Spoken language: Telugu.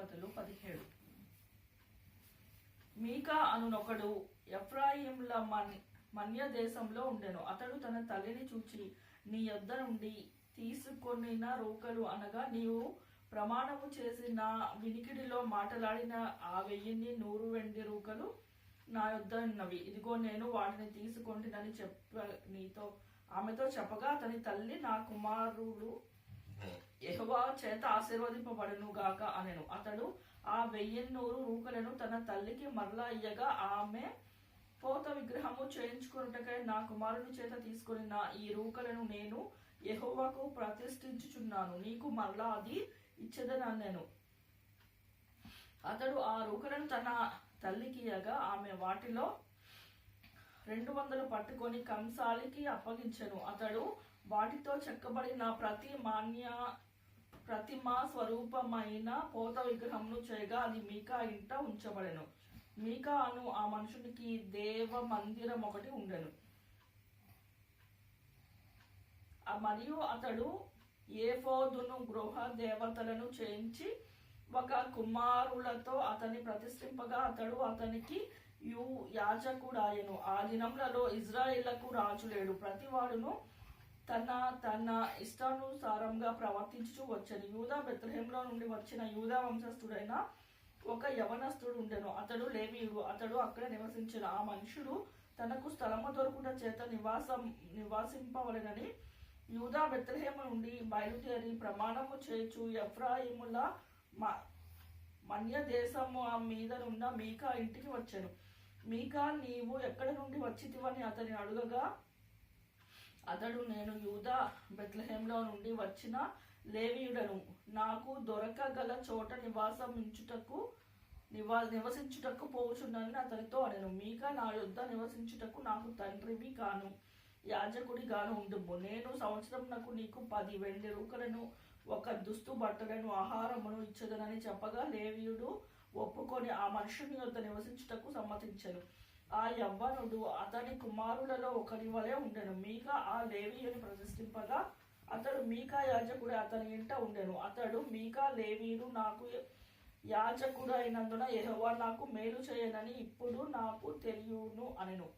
అధిపతులు 17. మీకా అనునొకడు ఎఫ్రాయిముల మన్య దేశంలో ఉండెను. అతడు తన తల్లిని చూచి, నీ యొద్ద నుండి తీసుకొనిన రూకలు అనగా నీవు ప్రమాణము చేసి నా వినికిడిలో మాట్లాడిన ఆ 1100 వెండి రూకలు నా యొద్ద ఉన్నవి. ఇదిగో నేను వాటిని తీసుకొంటినని ఆమెతో చెప్పగా, అతని తల్లి, నా కుమారుడు యెహోవా చేత ఆశీర్వదింపబడును గాక అనెను. అతడు ఆ 1100 రూకలను తన తల్లికి మరలా ఇయ్యగా, ఆమె పోత విగ్రహము చేయించుకొనుటకై నా కుమారుని చేత తీసుకొని ఈ రూకలను నేను యెహోవాకు ప్రతిష్ఠించుచున్నాను, నీకు మరలా అది ఇచ్చెదనెను. అతడు ఆ రూకలను తన తల్లికి ఇయ్యగా, ఆమె వాటిలో 200 పట్టుకొని కంసాలికి అప్పగించెను. అతడు వాటితో చెక్కబడిన ప్రతిమా స్వరూపమైన పోత విగ్రహమును చేయగా అది మీకా ఇంట ఉంచబడెను. మీకా అను ఆ మనుషునికి దేవ మందిరం ఒకటి ఉండెను. మరియు అతడు ఏఫోదును గృహ దేవతలను చేయించి ఒక కుమారులతో అతన్ని ప్రతిష్ఠింపగా, అతడు అతనికి యాజకుడాయెను. ఆ దినములలో ఇజ్రాయేలుకు రాజు లేడు. ప్రతివాడును తన ఇష్టానుసారంగా ప్రవర్తించుచూ వచ్చెను. యూదా బెత్లెహేములో నుండి వచ్చిన యూదా వంశస్థుడైన ఒక యవనస్తుడు ఉండెను. అతడు లేవీయుడు. అతడు అక్కడ నివసించెను. ఆ మనుషుడు తనకు స్థలము దొరుకుట చేత నివాసింపవలెనని యూదా బెత్లెహేము నుండి బయలుదేరి ప్రమాణము చేయుచు ఎఫ్రాయిముల మన్య దేశము మీదనున్న మీకా ఇంటికి వచ్చెను. మీకా, నీవు ఎక్కడ నుండి వచ్చితివని అతని అడుగగా, అతడు, నేను యూదా బెత్లెహేములో నుండి వచ్చిన లేవీయుడను, నాకు దొరకగల చోట నివసించుటకు పోవుచున్నానని అతనితో అనెను. మీకా, నా యొద్ద నివసించుటకు నాకు తండ్రివి గాను యాజకుడి గాను ఉండుము. నేను సంవత్సరమునకు నీకు 10 వెండి రూకలను, 1 దుస్తు బట్టలను, ఆహారమును ఇచ్చెదనని చెప్పగా, లేవీయుడు ఒప్పుకొని ఆ మనుషుని యొద్ద నివసించుటకు సమ్మతించెను. ఆ యవ్వనుడు అతని కుమారులలో ఒకరి వలె ఉండెను. మీకా ఆ లేవీయుని ప్రతిష్ఠింపగా, అతడు మీకా యాజకుడు అతని ఇంట ఉండెను. అతడు, మీకా లేవీయుడు నాకు యాజకుడు అయినందున యెహోవా నాకు మేలు చేయనని ఇప్పుడు నాకు తెలియను అనెను.